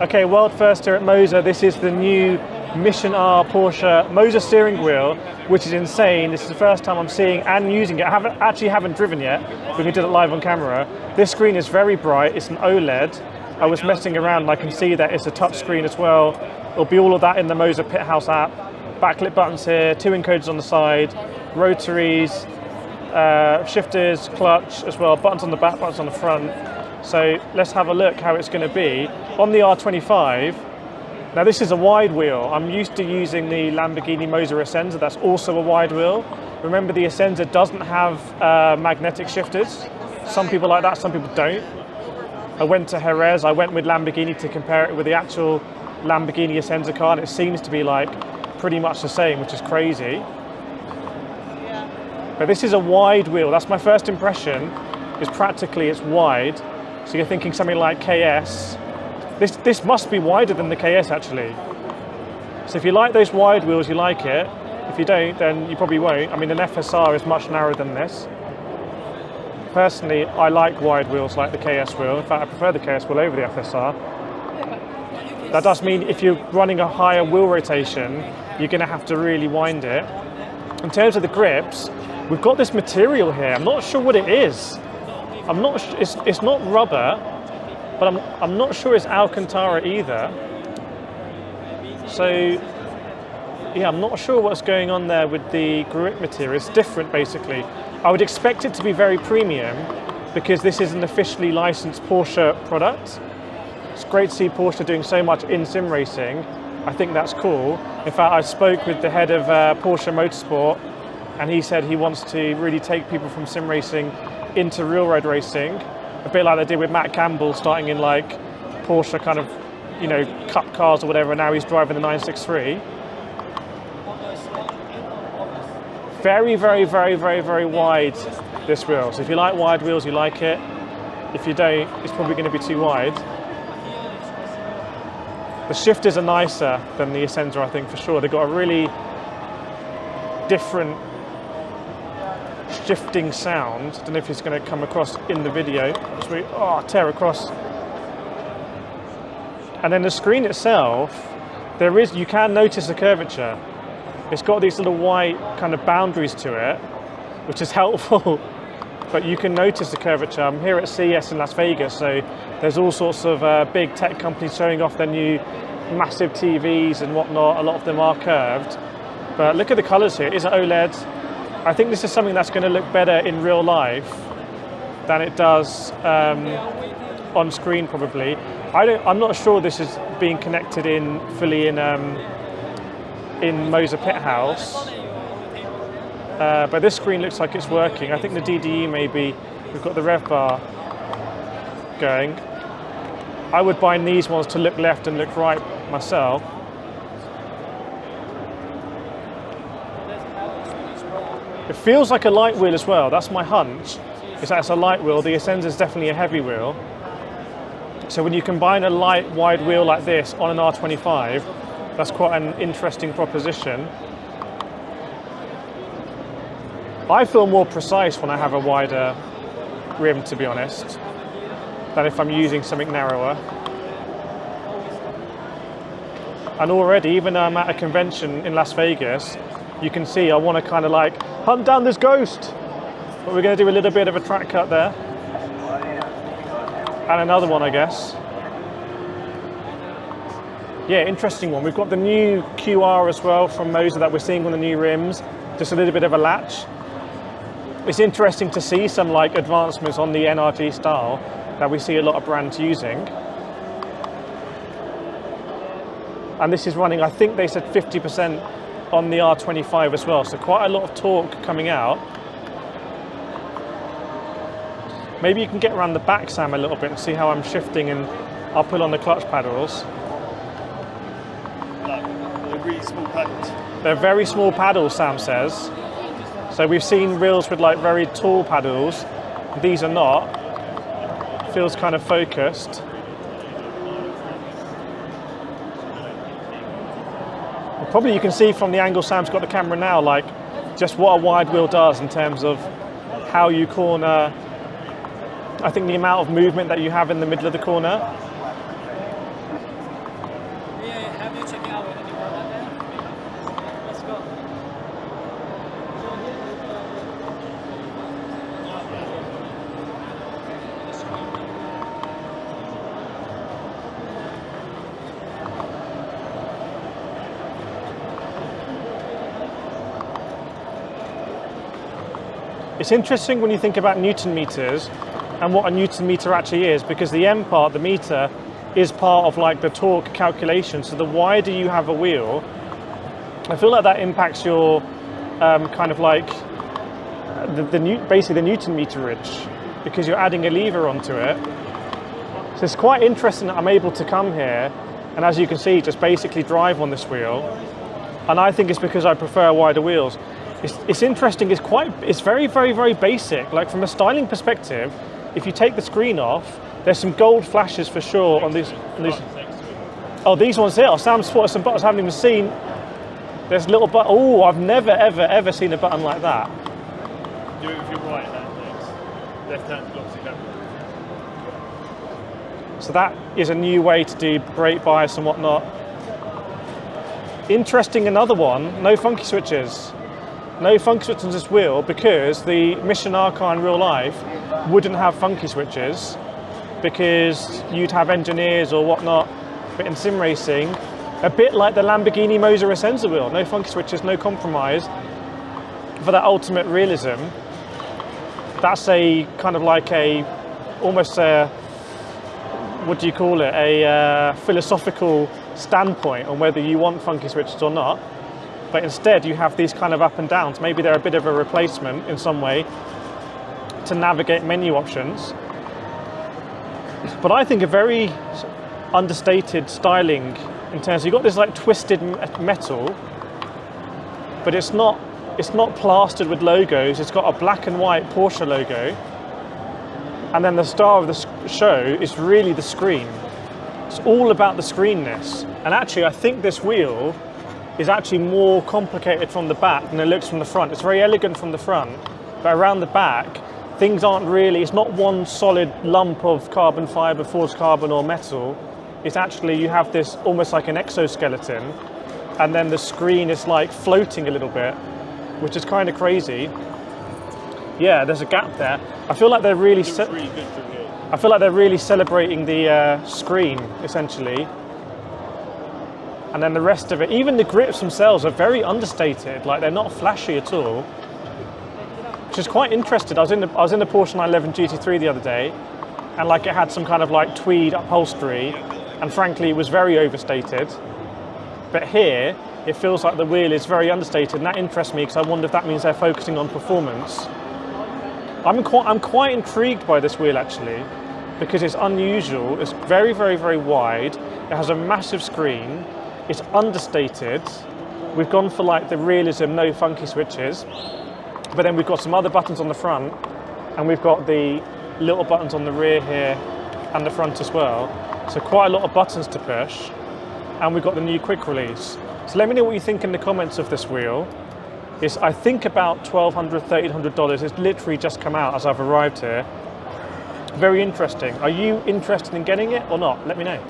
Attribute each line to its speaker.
Speaker 1: Okay, world first here at Moza. This is the new Mission R Porsche Moza steering wheel, which is insane. This is the first time I'm seeing and using it. I haven't driven yet, but we did it live on camera. This screen is very bright. It's an OLED. I was messing around and I can see that it's a touch screen as well. It'll be all of that in the Moza Pit House app. Backlit buttons here, 2 encoders on the side, rotaries, shifters, clutch as well, buttons on the back, buttons on the front. So let's have a look how it's going to be. On the R25, now this is a wide wheel. I'm used to using the Lamborghini Moza Ascenza, that's also a wide wheel. Remember, the Ascenza doesn't have magnetic shifters. Some people like that, some people don't. I went to Jerez, I went with Lamborghini to compare it with the actual Lamborghini Ascenza car, and it seems to be like pretty much the same, which is crazy. But this is a wide wheel. That's my first impression, is practically it's wide. So you're thinking something like KS. This must be wider than the KS actually. So if you like those wide wheels, you like it. If you don't, then you probably won't. I mean, an FSR is much narrower than this. Personally, I like wide wheels like the KS wheel. In fact, I prefer the KS wheel over the FSR. That does mean if you're running a higher wheel rotation, you're going to have to really wind it. In terms of the grips, we've got this material here. I'm not sure what it is. I'm not. It's not rubber, but I'm not sure it's Alcantara either. So yeah, I'm not sure what's going on there with the grip material. It's different basically. I would expect it to be very premium because this is an officially licensed Porsche product. It's great to see Porsche doing so much in sim racing. I think that's cool. In fact, I spoke with the head of Porsche Motorsport, and he said he wants to really take people from sim racing into real road racing, a bit like they did with Matt Campbell, starting in like Porsche kind of, you know, cup cars or whatever, and now he's driving the 963. Very, very, very, very, very wide, this wheel. So if you like wide wheels, you like it. If you don't, it's probably going to be too wide. The shifters are nicer than the Ascenza, I think, for sure. They've got a really different shifting sound. I don't know if it's going to come across in the video. Just really, tear across. And then the screen itself, you can notice the curvature. It's got these little white kind of boundaries to it, which is helpful. But you can notice the curvature. I'm here at CES in Las Vegas, so there's all sorts of big tech companies showing off their new massive TVs and whatnot. A lot of them are curved. But look at the colors here. It's an OLED. I think this is something that's going to look better in real life than it does on screen, probably. I'm not sure this is being connected fully in Moza Pit House, but this screen looks like it's working. I think the DDE maybe. We've got the rev bar going. I would bind these ones to look left and look right myself. It feels like a light wheel as well. That's my hunch. Is that it's a light wheel. The Ascenza is definitely a heavy wheel. So when you combine a light, wide wheel like this on an R25, that's quite an interesting proposition. I feel more precise when I have a wider rim, to be honest, than if I'm using something narrower. And already, even though I'm at a convention in Las Vegas, you can see I want to kind of like hunt down this ghost. But we're going to do a little bit of a track cut there. And another one, I guess. Yeah, interesting one. We've got the new QR as well from Moza that we're seeing on the new rims. Just a little bit of a latch. It's interesting to see some like advancements on the NRG style that we see a lot of brands using. And this is running, I think they said 50% on the R25 as well. So quite a lot of torque coming out. Maybe you can get around the back, Sam, a little bit and see how I'm shifting, and I'll pull on the clutch paddles.
Speaker 2: They're really small paddles.
Speaker 1: They're very small paddles, Sam says. So we've seen reels with like very tall paddles. These are not. Feels kind of focused. Probably you can see from the angle Sam's got the camera now, like just what a wide wheel does in terms of how you corner. I think the amount of movement that you have in the middle of the corner.
Speaker 3: have you checking out any more on there? Let's go.
Speaker 1: It's interesting when you think about Newton meters and what a Newton meter actually is, because the M part, the meter, is part of like the torque calculation. So the wider you have a wheel, I feel like that impacts your kind of like basically the Newton meterage, because you're adding a lever onto it. So it's quite interesting that I'm able to come here and, as you can see, just basically drive on this wheel. And I think it's because I prefer wider wheels. It's interesting, it's very, very, very basic. Like from a styling perspective, if you take the screen off, there's some gold flashes for sure on these. Oh, these ones here. Sam spotted some buttons I haven't even seen. There's little button. Oh, I've never, ever, ever seen a button like that.
Speaker 2: Do it with your right hand next. Left hand blocks the camera.
Speaker 1: So that is a new way to do brake bias and whatnot. Interesting, another one, no funky switches. No funky switches on this wheel, because the Mission Arca in real life wouldn't have funky switches, because you'd have engineers or whatnot. But in sim racing, a bit like the Lamborghini Moza Essenza wheel, no funky switches, no compromise. For that ultimate realism, that's a kind of like almost a, what do you call it, a philosophical standpoint on whether you want funky switches or not. But instead you have these kind of up and downs. Maybe they're a bit of a replacement in some way to navigate menu options. But I think a very understated styling in terms of, you've got this like twisted metal, but it's not plastered with logos. It's got a black and white Porsche logo. And then the star of the show is really the screen. It's all about the screenness. And actually, I think this wheel is actually more complicated from the back than it looks from the front. It's very elegant from the front, but around the back, things aren't really, it's not one solid lump of carbon fiber, forged carbon or metal. It's actually, you have this almost like an exoskeleton, and then the screen is like floating a little bit, which is kind of crazy. Yeah, there's a gap there. I feel like they're really, I feel like they're really celebrating the screen, essentially. And then the rest of it, even the grips themselves are very understated. Like, they're not flashy at all, which is quite interesting. I was in the Porsche 911 GT3 the other day, and like it had some kind of like tweed upholstery, and frankly it was very overstated. But here it feels like the wheel is very understated, and that interests me because I wonder if that means they're focusing on performance. I'm quite intrigued by this wheel actually, because it's unusual. It's very, very, very wide. It has a massive screen. It's understated. We've gone for like the realism, no funky switches. But then we've got some other buttons on the front, and we've got the little buttons on the rear here and the front as well. So quite a lot of buttons to push. And we've got the new quick release. So let me know what you think in the comments of this wheel. It's, I think, about $1,200, $1,300. It's literally just come out as I've arrived here. Very interesting. Are you interested in getting it or not? Let me know.